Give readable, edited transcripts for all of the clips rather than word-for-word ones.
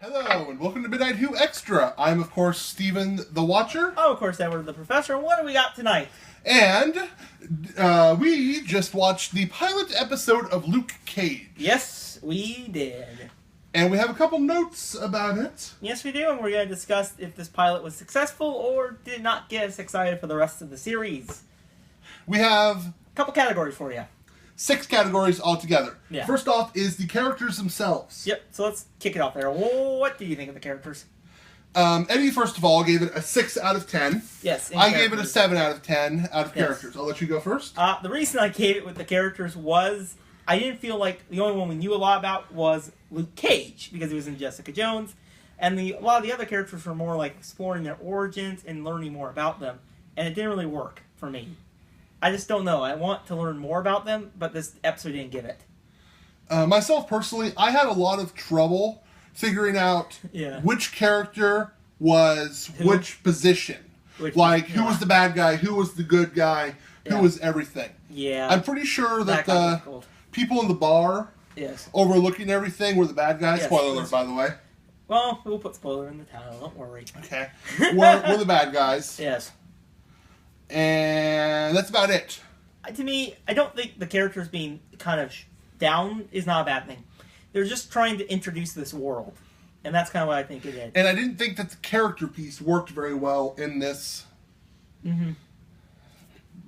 Hello, and welcome to Midnight Who Extra. I'm, of course, Steven the Watcher. Oh, of course, Edward the Professor. What do we got tonight? And we just watched the pilot episode of Luke Cage. Yes, we did. And we have a couple notes about it. Yes, we do, and we're going to discuss if this pilot was successful or did not get us excited for the rest of the series. We have A couple categories for you. 6 categories altogether. Yeah. First off is the characters themselves. Yep, so let's kick it off there. What do you think of the characters? Eddie, first of all, gave it a 6 out of 10. Yes. I gave it a 7 out of 10 out of Yes. characters. I'll let you go first. The reason I gave it with the characters was I didn't feel like the only one we knew a lot about was Luke Cage, because he was in Jessica Jones, and a lot of the other characters were more like exploring their origins and learning more about them, and it didn't really work for me. I just don't know. I want to learn more about them, but this episode didn't give it. Myself, personally, I had a lot of trouble figuring out Yeah. which character was Who? which position. Who was the bad guy, who was the good guy, who Yeah. was everything. Yeah. I'm pretty sure that got the difficult. people in the bar Yes. overlooking everything were the bad guys. Yes. Spoiler alert, by the way. Well, we'll put spoiler in the title. Don't worry. Okay. Were the bad guys. Yes. And that's about it. To me, I don't think the characters being kind of down is not a bad thing. They're just trying to introduce this world. And that's kind of what I think it is. And I didn't think that the character piece worked very well in this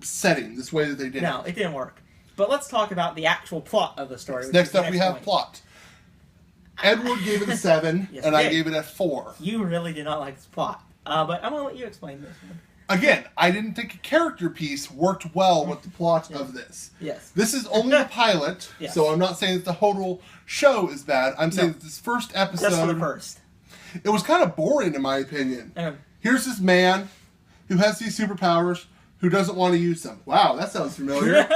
setting, this way that they did No, it didn't work. But let's talk about the actual plot of the story. which Next is the up, we have point. plot. Edward gave it a 7, Yes, and I did. gave it a 4. You really did not like this plot. But I'm going to let you explain this one. Again, I didn't think a character piece worked well with the plot of this. Yes. This is only the pilot, Yes. so I'm not saying that the whole show is bad. I'm saying No. that this first episode, Just for the first. it was kind of boring in my opinion. Um, Here's this man who has these superpowers who doesn't want to use them. Wow, that sounds familiar.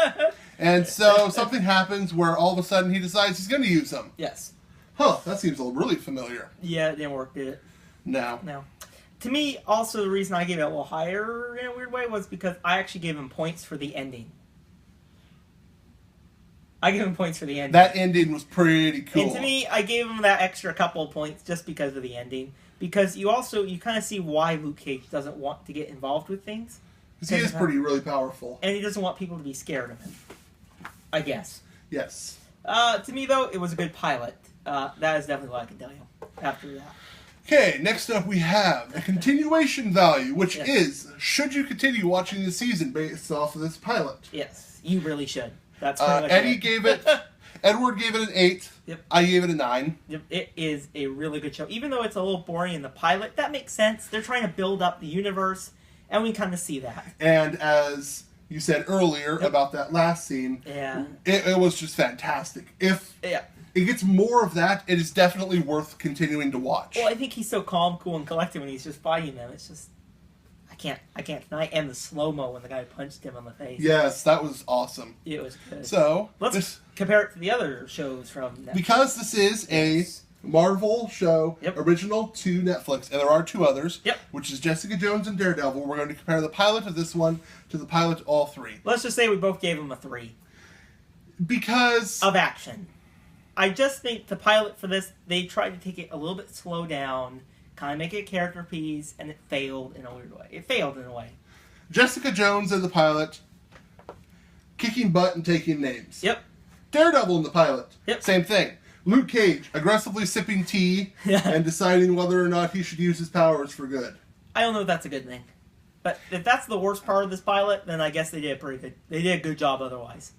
And so something happens where all of a sudden he decides he's going to use them. yes. Huh, that seems really familiar. Yeah, it didn't work, did it? No. No. To me, also, the reason I gave it a little higher in a weird way was because I actually gave him points for the ending. I gave him points for the ending. That ending was pretty cool. And to me, I gave him that extra couple of points just because of the ending. Because you kind of see why Luke Cage doesn't want to get involved with things. Because he is really powerful. And he doesn't want people to be scared of him. I guess. Yes. To me, though, it was a good pilot. That is definitely what I can tell you after that. Okay, next up we have a continuation value, which Yes. is, should you continue watching the season based off of this pilot? Yes, you really should. That's pretty much Eddie it. gave it, Edward gave it an 8. Yep. I gave it a 9. It is a really good show. Even though it's a little boring in the pilot, that makes sense. They're trying to build up the universe, and we kind of see that. And as you said earlier about that last scene, Yeah. it was just fantastic. If Yeah. it gets more of that, it is definitely worth continuing to watch. Well, I think he's so calm, cool, and collected when he's just fighting them. It's just, I can't deny. And the slow-mo when the guy punched him on the face. Yes, that was awesome. It was good. So, Let's compare it to the other shows from Netflix. because this is a Yes. Marvel show, Yep. original to Netflix, and there are 2 others, Yep. which is Jessica Jones and Daredevil. We're going to compare the pilot of this one to the pilot of all 3. Let's just say we both gave him a 3 Because of action. I just think the pilot for this, they tried to take it a little bit slow down, kind of make it a character piece, and it failed in a weird way. It failed in a way. Jessica Jones in the pilot, kicking butt and taking names. Yep. Daredevil in the pilot, Yep. same thing. Luke Cage, aggressively sipping tea Yeah. and deciding whether or not he should use his powers for good. I don't know if that's a good thing. But if that's the worst part of this pilot, then I guess they did pretty good. They did a good job otherwise.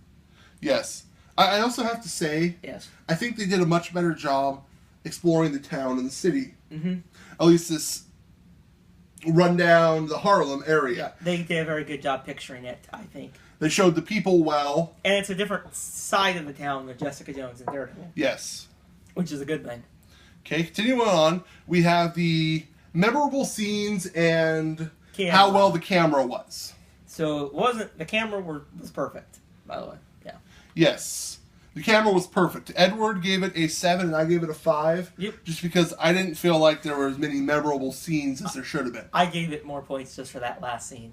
Yes. I also have to say, Yes. I think they did a much better job exploring the town and the city. Mm-hmm. At least this rundown, the Harlem area. They did a very good job picturing it, I think. They showed the people well. And it's a different side of the town than Jessica Jones and Daredevil, Yes. which is a good thing. Okay, continuing on, we have the memorable scenes and Camera. how well the camera was. So it wasn't, the camera was perfect, by the way. Yeah. Yes. The camera was perfect. Edward gave it a 7 and I gave it a 5. Yep. Just because I didn't feel like there were as many memorable scenes as there should have been. I gave it more points just for that last scene.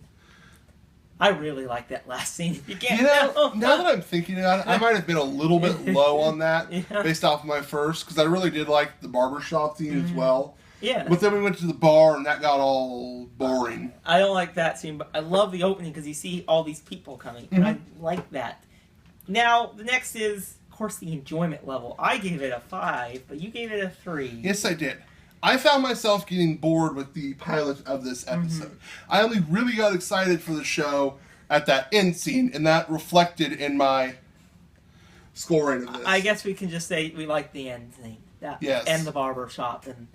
I really like that last scene. You can't You know, tell. now that I'm thinking about it, I might have been a little bit low on that Yeah. based off of my first, because I really did like the barbershop scene as well. Yeah. But then we went to the bar, and that got all boring. I don't like that scene, but I love the opening because you see all these people coming, and I like that. Now, the next is, of course, the enjoyment level. I gave it a 5, but you gave it a 3. Yes, I did. I found myself getting bored with the pilot of this episode. I only really got excited for the show at that end scene, and that reflected in my scoring of this. I guess we can just say we like the end thing. That, Yes. And the barber shop, and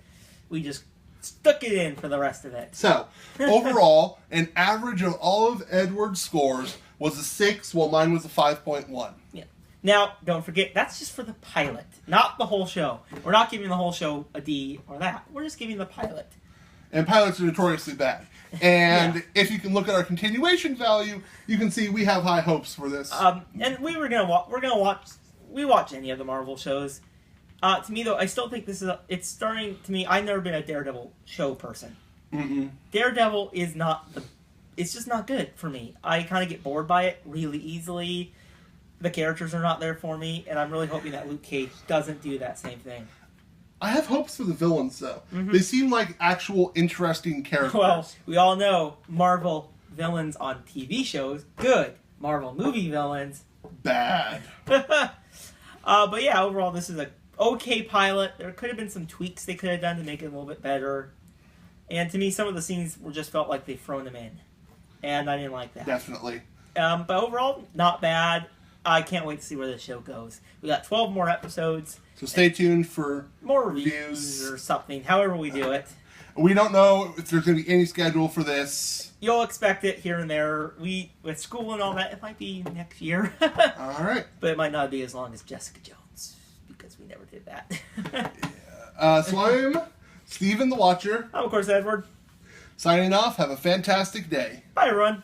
we just stuck it in for the rest of it. So, overall, an average of all of Edward's scores was a 6, while mine was a 5.1. Yeah. Now, don't forget, that's just for the pilot, not the whole show. We're not giving the whole show a D or that. We're just giving the pilot. And pilots are notoriously bad. And if you can look at our continuation value, you can see we have high hopes for this. And we're gonna watch. We watch any of the Marvel shows. To me, though, I still think this is. It's starting to me. I've never been a Daredevil show person. Mm-mm. Daredevil is not the. It's just not good for me. I kind of get bored by it really easily. The characters are not there for me, and I'm really hoping that Luke Cage doesn't do that same thing. I have hopes for the villains, though. They seem like actual interesting characters. Well, we all know Marvel villains on TV shows good. Marvel movie villains Bad. but yeah, overall, this is a okay pilot. There could have been some tweaks they could have done to make it a little bit better. And to me, some of the scenes just felt like they've thrown them in, and I didn't like that. Definitely. But overall, not bad. I can't wait to see where this show goes. We got 12 more episodes, So stay tuned for... more reviews or something. However we do it, We don't know if there's going to be any schedule for this. you'll expect it here and there. With school and all that, it might be next year, All right. but it might not be as long as Jessica Jones because we never did that. So I'm Steven the Watcher, I'm, of course, Edward. signing off. Have a fantastic day. Bye, everyone.